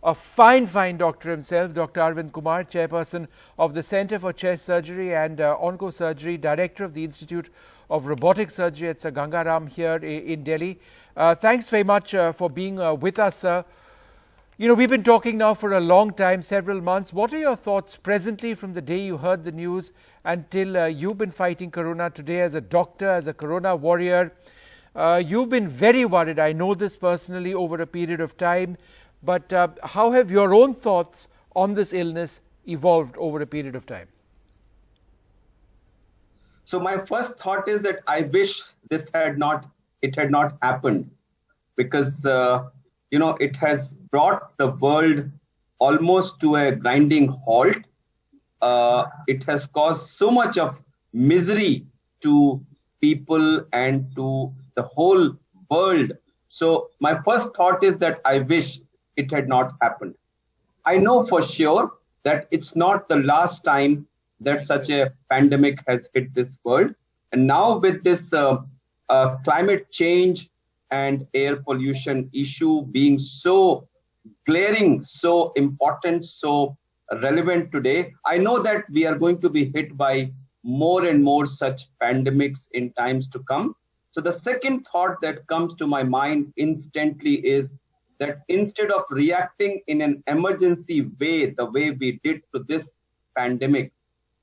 a fine doctor himself, Dr. Arvind Kumar, Chairperson of the Center for Chest Surgery and Oncosurgery, Director of the Institute of Robotic Surgery at Sir Gangaram here in Delhi. Thanks very much for being with us, sir. You know, we've been talking now for a long time, several months. What are your thoughts presently from the day you heard the news until you've been fighting Corona today as a doctor, as a Corona warrior? You've been very worried, I know this personally, over a period of time. But how have your own thoughts on this illness evolved over a period of time? So my first thought is that I wish it had not happened, because it has brought the world almost to a grinding halt. It has caused so much of misery to people and to the whole world. So my first thought is that I wish it had not happened. I know for sure that it's not the last time that such a pandemic has hit this world. And now with this climate change and air pollution issue being so glaring, so important, so relevant today, I know that we are going to be hit by more and more such pandemics in times to come. So the second thought that comes to my mind instantly is that instead of reacting in an emergency way, the way we did to this pandemic,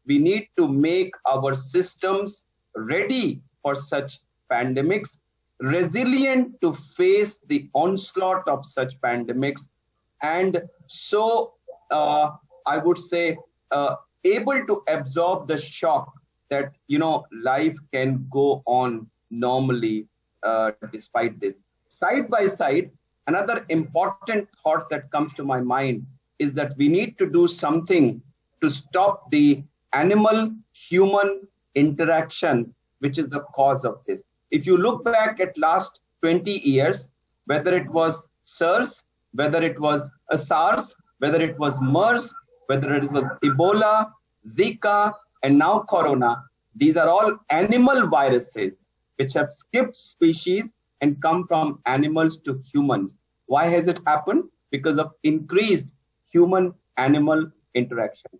we need to make our systems ready for such pandemics, resilient to face the onslaught of such pandemics, and so I would say able to absorb the shock that life can go on normally despite this. Side by side, another important thought that comes to my mind is that we need to do something to stop the animal-human interaction, which is the cause of this. If you look back at last 20 years, whether it was SARS, whether it was SARS, whether it was MERS, whether it was Ebola, Zika, and now Corona, these are all animal viruses which have skipped species and come from animals to humans. Why has it happened? Because of increased human-animal interaction.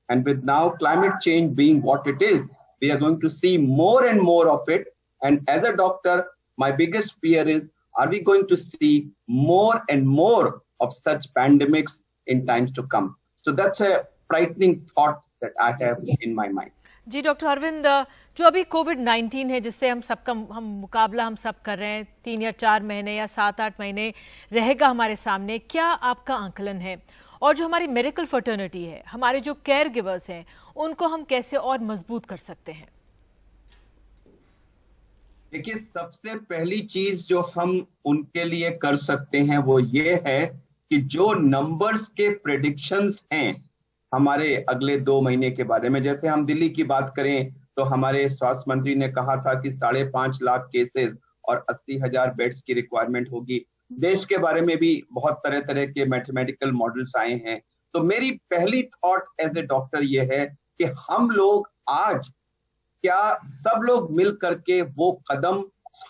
And with now climate change being what it is, we are going to see more and more of it. And as a doctor, my biggest fear is, are we going to see more and more of such pandemics in times to come? So that's a frightening thought that I have in my mind. जी doctor Arvind, जो अभी कोविड-19 है जिससे हम मुकाबला हम सब कर रहे हैं, 3 या 4 महीने या 7-8 महीने रहेगा हमारे सामने, क्या आपका आंकलन है? और जो हमारी मेडिकल फर्टर्निटी है, हमारे जो केयर गिवर्स हैं, उनको हम कैसे और मजबूत कर सकते हैं? देखिए, सबसे पहली चीज जो हम उनके लिए कर सकते हैं वो ये है कि जो नंबर्स के प्रेडिक्शंस हैं हमारे अगले 2 महीने के बारे में, जैसे हम दिल्ली की बात करें तो हमारे स्वास्थ्य मंत्री ने कहा था कि 5.5 लाख केसेस और 80,000 बेड्स की रिक्वायरमेंट होगी। देश के बारे में भी बहुत तरह तरह के मैथमेटिकल मॉडल्स आए हैं। तो मेरी पहली थॉट एज ए डॉक्टर ये है कि हम लोग आज क्या सब लोग मिल करके वो कदम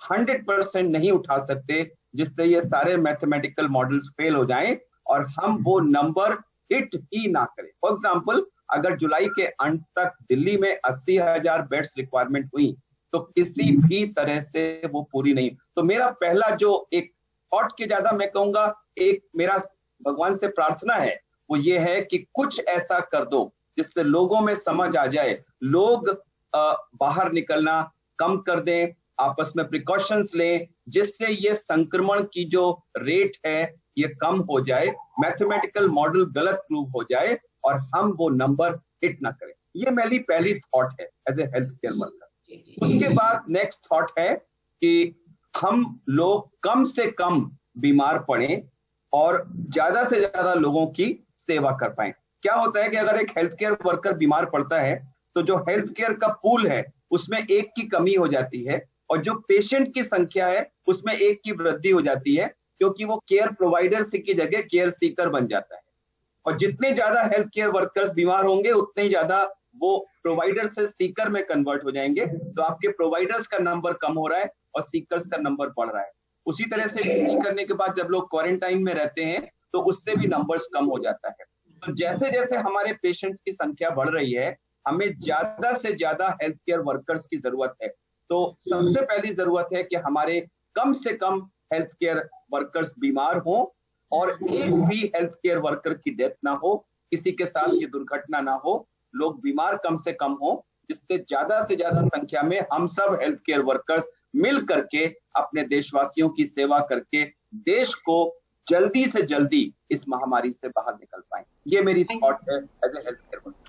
100% नहीं उठा सकते जिससे ये सारे मैथमेटिकल मॉडल्स फेल हो जाएं और हम वो नंबर हिट ही ना करें। फॉर एग्जाम्पल, अगर जुलाई के अंत तक दिल्ली में 80,000 बेड्स रिक्वायरमेंट हुई तो किसी भी तरह से वो पूरी नहीं। तो मेरा पहला जो एक थॉट के ज्यादा मैं कहूंगा, एक मेरा भगवान से प्रार्थना है वो ये है कि कुछ ऐसा कर दो जिससे लोगों में समझ आ जाए, लोग बाहर निकलना कम कर दें, आपस में प्रिकॉशंस लें, जिससे ये संक्रमण की जो रेट है ये कम हो जाए, मैथमेटिकल मॉडल गलत प्रूव हो जाए और हम वो नंबर हिट ना करें। ये मेरी पहली थॉट है as a health care worker. उसके बाद नेक्स्ट थॉट है कि हम लोग कम से कम बीमार पड़े और ज्यादा से ज्यादा लोगों की सेवा कर पाए। क्या होता है कि अगर एक हेल्थ केयर वर्कर बीमार पड़ता है तो जो हेल्थ केयर का पूल है उसमें एक की कमी हो जाती है और जो पेशेंट की संख्या है उसमें एक की वृद्धि हो जाती है, क्योंकि वो केयर प्रोवाइडर की जगह केयर सीकर बन जाता है। और जितने ज्यादा हेल्थ केयर वर्कर्स बीमार होंगे उतने ही ज्यादा वो प्रोवाइडर से सीकर में कन्वर्ट हो जाएंगे। तो आपके प्रोवाइडर्स का नंबर कम हो रहा है और सीकर्स का नंबर बढ़ रहा है। उसी तरह से ड्यूटी करने के बाद जब लोग क्वारंटाइन में रहते हैं तो उससे भी नंबर्स कम हो जाता है। तो जैसे जैसे हमारे पेशेंट्स की संख्या बढ़ रही है, हमें ज्यादा से ज्यादा हेल्थ केयर वर्कर्स की जरूरत है। तो सबसे पहली जरूरत है कि हमारे कम से कम हेल्थ केयर वर्कर्स बीमार हों और एक भी हेल्थ केयर वर्कर की डेथ ना हो, किसी के साथ ये दुर्घटना ना हो, लोग बीमार कम से कम हो, जिससे ज्यादा से ज्यादा संख्या में हम सब हेल्थ केयर वर्कर्स मिल करके अपने देशवासियों की सेवा करके देश को जल्दी से जल्दी इस महामारी से बाहर निकल पाए। ये मेरी थॉट है as a health care worker.